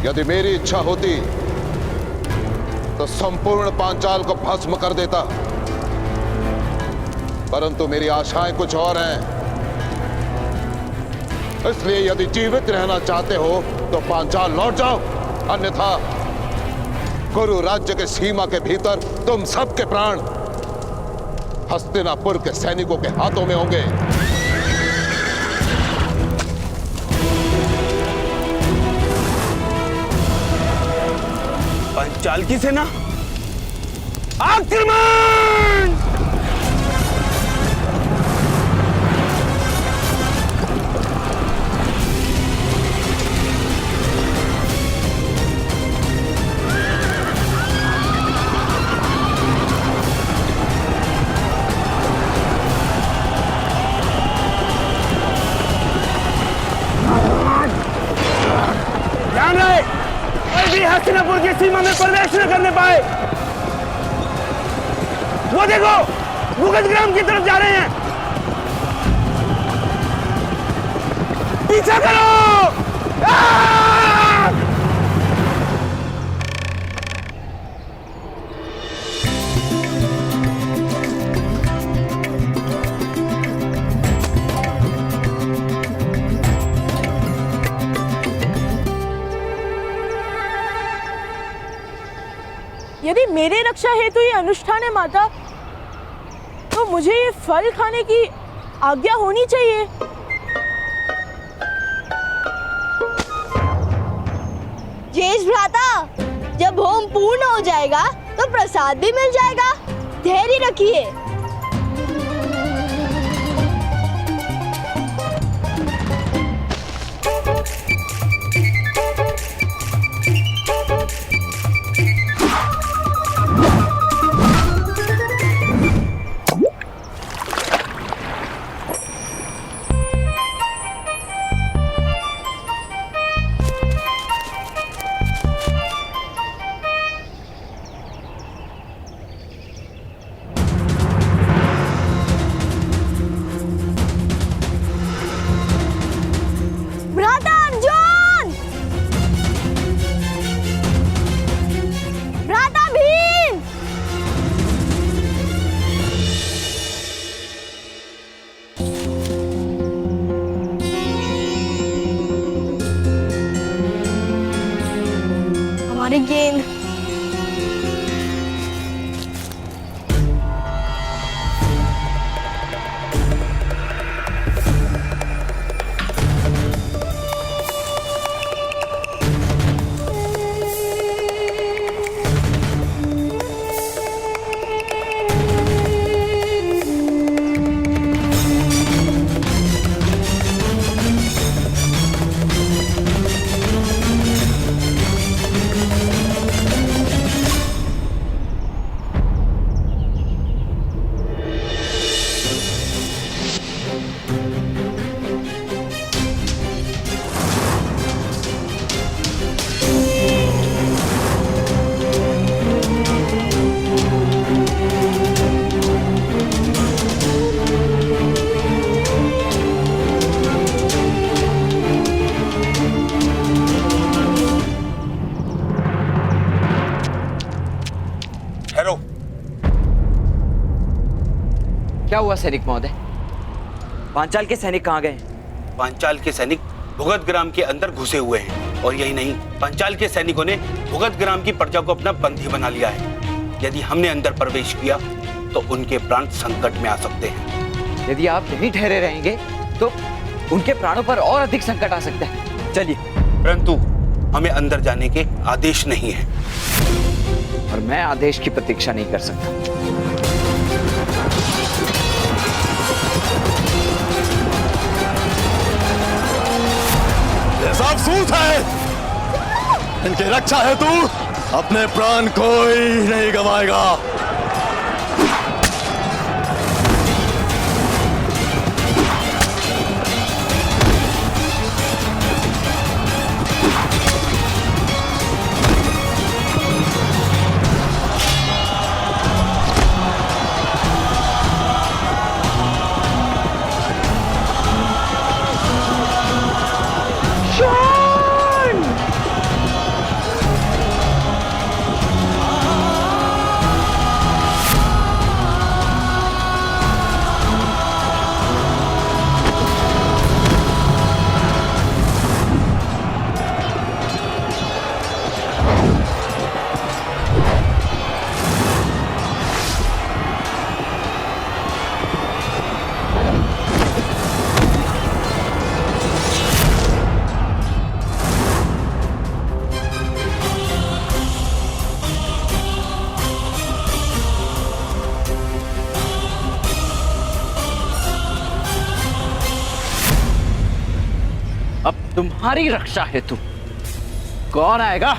यदि मेरी इच्छा होती तो संपूर्ण पांचाल को भस्म कर देता, परंतु मेरी आशाएं कुछ और हैं। इसलिए यदि जीवित रहना चाहते हो तो पांचाल लौट जाओ, अन्यथा कुरु राज्य के सीमा के भीतर तुम सबके प्राण हस्तिनापुर के सैनिकों के हाथों में होंगे। पांचाल की सेना आक्रमण! ध्यान रहे, कोई भी हस्तिनापुर की सीमा में प्रवेश न करने पाए। वो देखो, भुगत ग्राम की तरफ जा रहे हैं। पीछा करो! यदि मेरे रक्षा हेतु ये अनुष्ठान है माता, तो मुझे ये फल खाने की आज्ञा होनी चाहिए। जेश भ्राता, जब होम पूर्ण हो जाएगा तो प्रसाद भी मिल जाएगा। धैर्य रखिए। हमारी गेंद। क्या हुआ सैनिक महोदय? पांचाल के सैनिक कहाँ गए? पांचाल के सैनिक भुगत ग्राम के अंदर घुसे हुए हैं, और यही नहीं, पांचाल के सैनिकों ने भुगत ग्राम की प्रजा को अपना बंदी बना लिया है। यदि हमने अंदर प्रवेश किया तो उनके प्राण संकट में आ सकते हैं। यदि आप यहीं ठहरे रहेंगे तो उनके प्राणों पर और अधिक संकट आ सकता है। चलिए। परंतु हमें अंदर जाने के आदेश नहीं है, और मैं आदेश की प्रतीक्षा नहीं कर सकता। अफसूस है, इनकी रक्षा हेतु अपने प्राण कोई नहीं गवाएगा। तुम्हारी रक्षा हेतु कौन आएगा?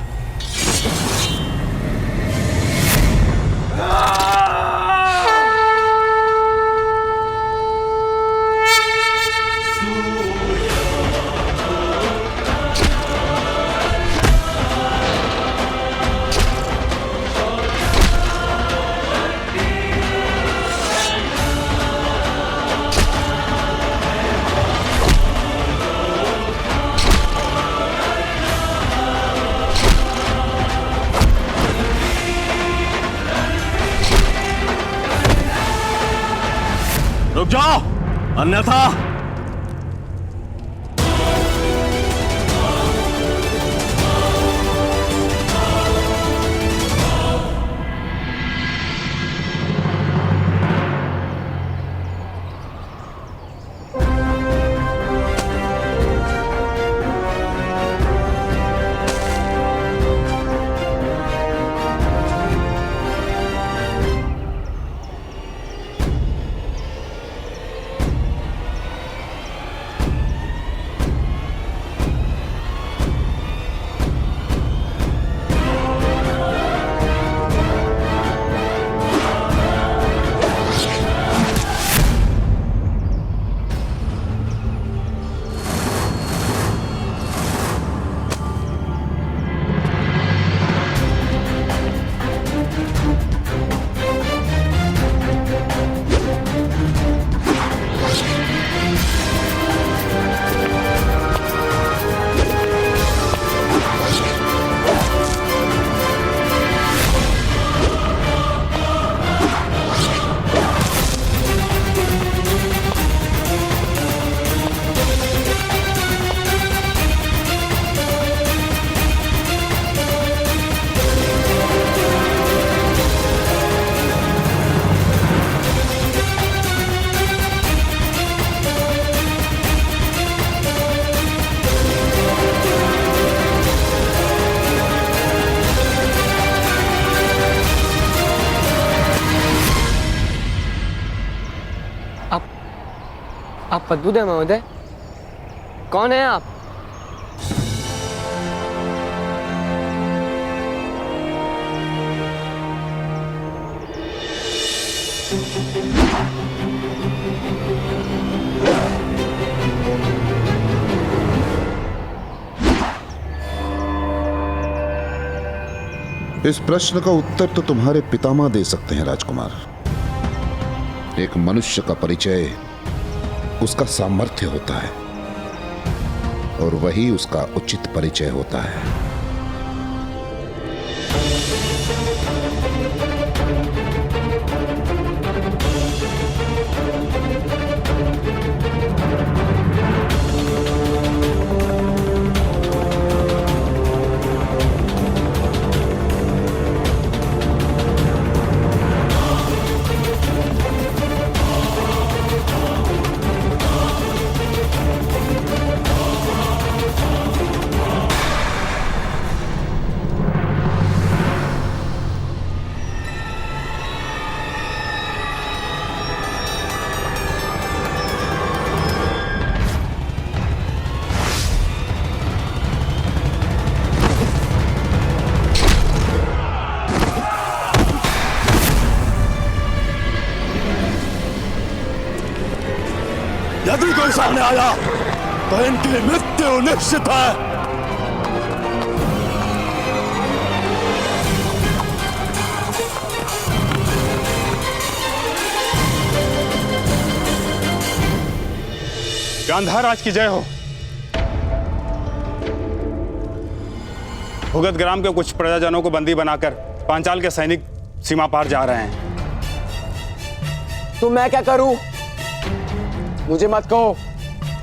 रुक जाओ, अन्यथा आप पद्मूदय महोदय, कौन है आप? इस प्रश्न का उत्तर तो तुम्हारे पितामह दे सकते हैं राजकुमार। एक मनुष्य का परिचय उसका सामर्थ्य होता है और वही उसका उचित परिचय होता है। यदि कोई सामने आया तो इनकी मृत्यु निश्चित है। गांधार राज की जय हो। भुगत ग्राम के कुछ प्रजाजनों को बंदी बनाकर पांचाल के सैनिक सीमा पार जा रहे हैं। तो मैं क्या करूं? मुझे मत कहो,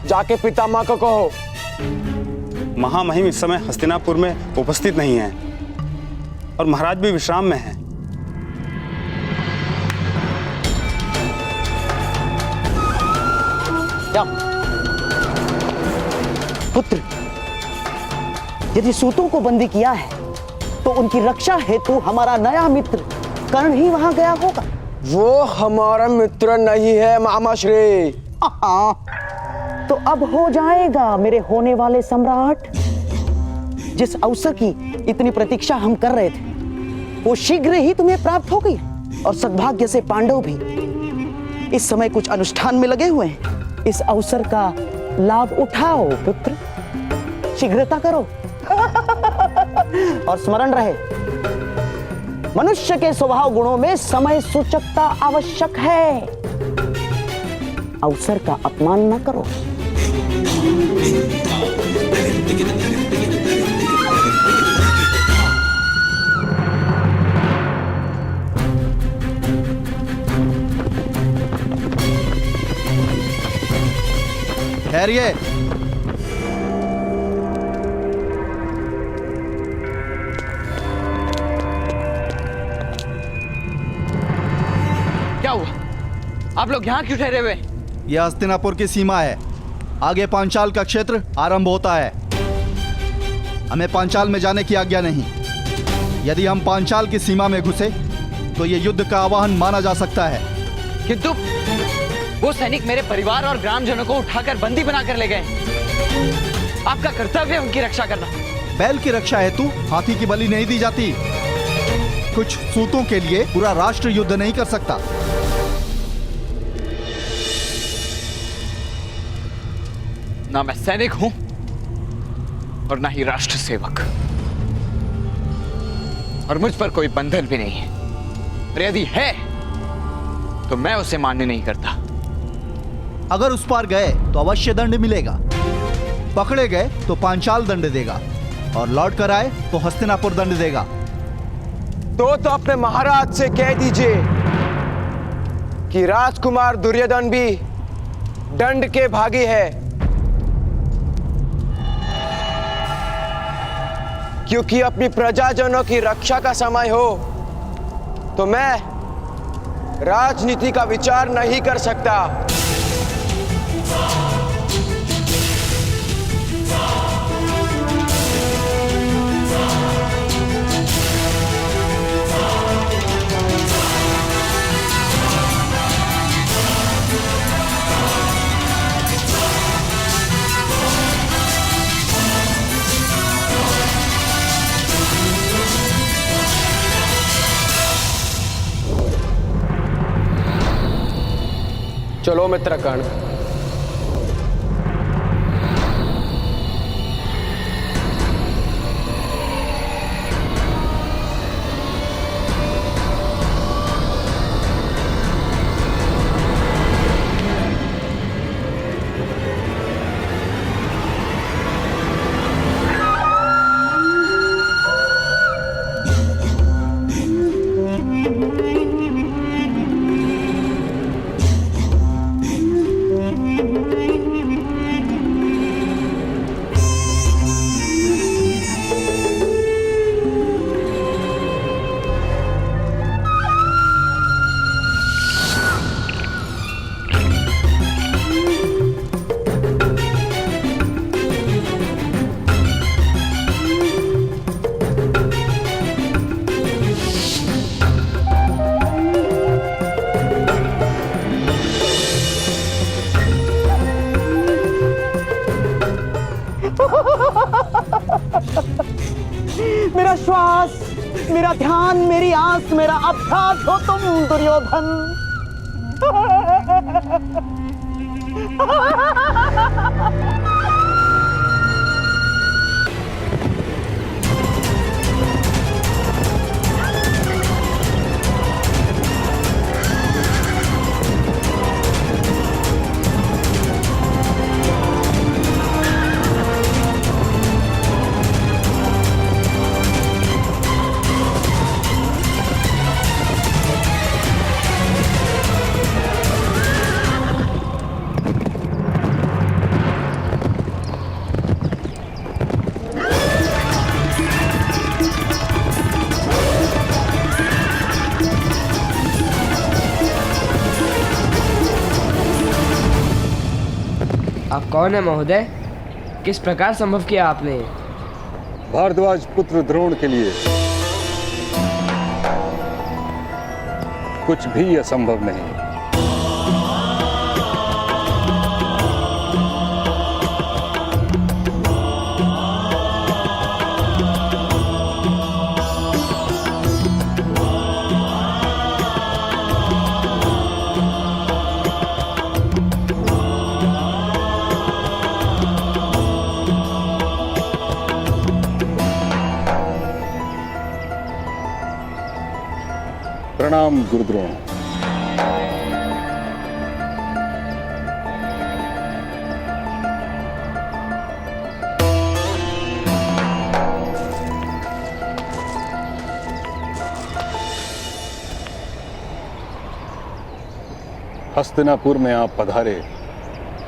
जाके पितामह को कहो। महामहिम इस समय हस्तिनापुर में उपस्थित नहीं है और महाराज भी विश्राम में हैं। क्या पुत्र, यदि सूतों को बंदी किया है तो उनकी रक्षा हेतु हमारा नया मित्र कर्ण ही वहां गया होगा। वो हमारा मित्र नहीं है मामा श्री। तो अब हो जाएगा मेरे होने वाले सम्राट। जिस अवसर की इतनी प्रतीक्षा हम कर रहे थे वो शीघ्र ही तुम्हें प्राप्त हो गई, और सद्भाग्य से पांडव भी इस समय कुछ अनुष्ठान में लगे हुए हैं। इस अवसर का लाभ उठाओ पुत्र, शीघ्रता करो। और स्मरण रहे, मनुष्य के स्वभाव गुणों में समय सूचकता आवश्यक है। अवसर का अपमान न करो। ठहरिए। क्या हुआ? आप लोग यहाँ क्यों ठहरे हुए? यह हस्तिनापुर की सीमा है, आगे पांचाल का क्षेत्र आरंभ होता है। हमें पांचाल में जाने की आज्ञा नहीं। यदि हम पांचाल की सीमा में घुसे तो यह युद्ध का आह्वान माना जा सकता है। किंतु वो सैनिक मेरे परिवार और ग्रामजनों को उठाकर बंदी बनाकर ले गए। आपका कर्तव्य है उनकी रक्षा करना। बैल की रक्षा हेतु हाथी की बलि नहीं दी जाती। कुछ सूतों के लिए पूरा राष्ट्र युद्ध नहीं कर सकता। ना मैं सैनिक हूं और ना ही राष्ट्र सेवक, और मुझ पर कोई बंधन भी नहीं है। और यदि है तो मैं उसे मान्य नहीं करता। अगर उस पार गए तो अवश्य दंड मिलेगा, पकड़े गए तो पांचाल दंड देगा, और लौट कर आए तो हस्तिनापुर दंड देगा। तो अपने महाराज से कह दीजिए कि राजकुमार दुर्योधन भी दंड के भागी है, क्योंकि अपनी प्रजाजनों की रक्षा का समय हो तो मैं राजनीति का विचार नहीं कर सकता। चलो मित्रगण, मेरा श्वास, मेरा ध्यान, मेरी आंख, मेरा अभ्यास हो तुम दुर्योधन। आप कौन है महोदय? किस प्रकार संभव किया आपने? भारद्वाज पुत्र द्रोण के लिए कुछ भी असंभव नहीं। प्रणाम गुरुद्रोण। हस्तिनापुर में आप पधारे,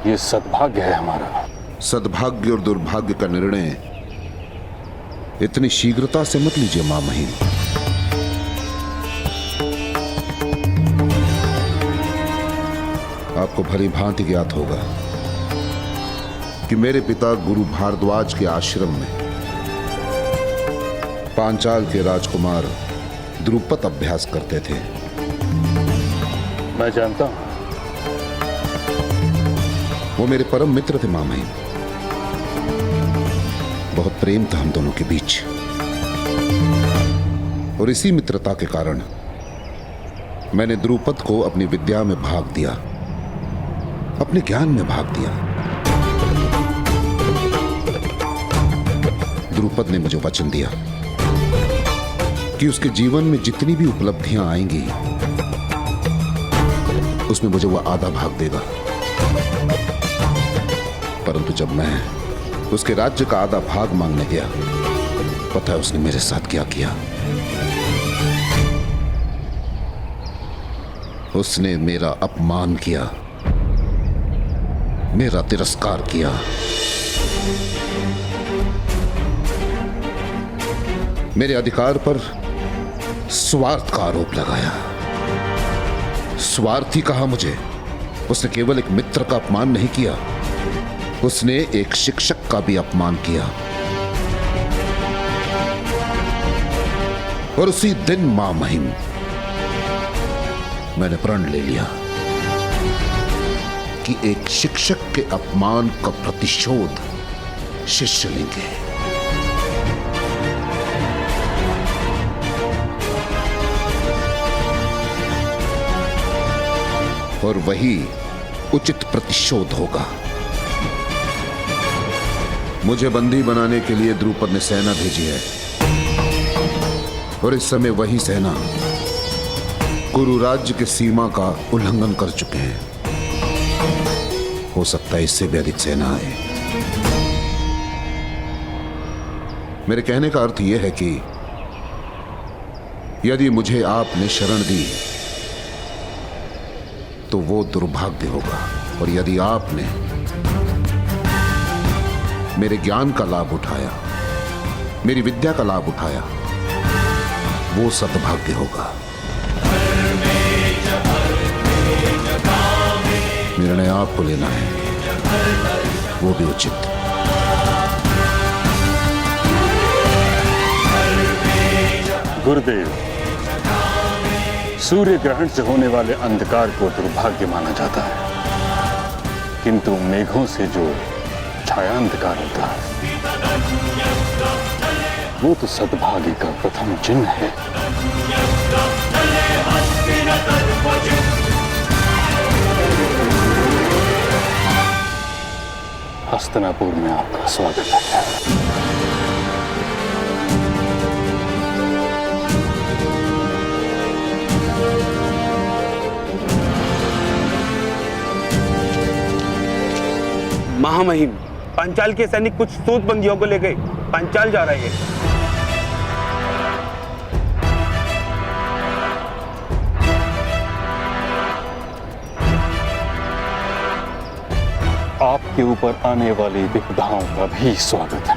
ये सद्भाग्य है हमारा। सद्भाग्य और दुर्भाग्य का निर्णय इतनी शीघ्रता से मत लीजिए मां महिम। आपको भली भांति ज्ञात होगा कि मेरे पिता गुरु भारद्वाज के आश्रम में पांचाल के राजकुमार द्रुपद अभ्यास करते थे। मैं जानता हूं। वो मेरे परम मित्र थे मां महिम। बहुत प्रेम था हम दोनों के बीच, और इसी मित्रता के कारण मैंने द्रुपद को अपनी विद्या में भाग दिया, अपने ज्ञान में भाग दिया। द्रुपद ने मुझे वचन दिया कि उसके जीवन में जितनी भी उपलब्धियां आएंगी उसमें मुझे वह आधा भाग देगा। परंतु जब मैं उसके राज्य का आधा भाग मांगने गया, पता है उसने मेरे साथ क्या किया? उसने मेरा अपमान किया, मेरा तिरस्कार किया। मेरे अधिकार पर स्वार्थ का आरोप लगाया। स्वार्थी कहा मुझे। उसने केवल एक मित्र का अपमान नहीं किया, उसने एक शिक्षक का भी अपमान किया। और उसी दिन मां महिम मैंने प्रण ले लिया कि एक शिक्षक के अपमान का प्रतिशोध शिष्य लेंगे। और वही उचित प्रतिशोध होगा। मुझे बंदी बनाने के लिए द्रुपद ने सेना भेजी है, और इस समय वही सेना कुरु राज्य के सीमा का उल्लंघन कर चुके हैं। हो सकता है इससे भी अधिक सेना आए। मेरे कहने का अर्थ यह है कि यदि मुझे आपने शरण दी तो वो दुर्भाग्य होगा, और यदि आपने मेरे ज्ञान का लाभ उठाया, मेरी विद्या का लाभ उठाया, वो सद्भाग्य होगा। निर्णय आपको लेना है, वो भी उचित। गुरुदेव, सूर्य ग्रहण से होने वाले अंधकार को दुर्भाग्य माना जाता है, किंतु मेघों से जो छाया अंधकार होता है वो तो सद्भाग्य का प्रथम चिन्ह है। हस्तिनापुर में आपका स्वागत है। महामहिम, पांचाल के सैनिक कुछ सूत बंदियों को लेकर पांचाल जा रहे हैं। आपके ऊपर आने वाली विपदाओं का भी स्वागत है।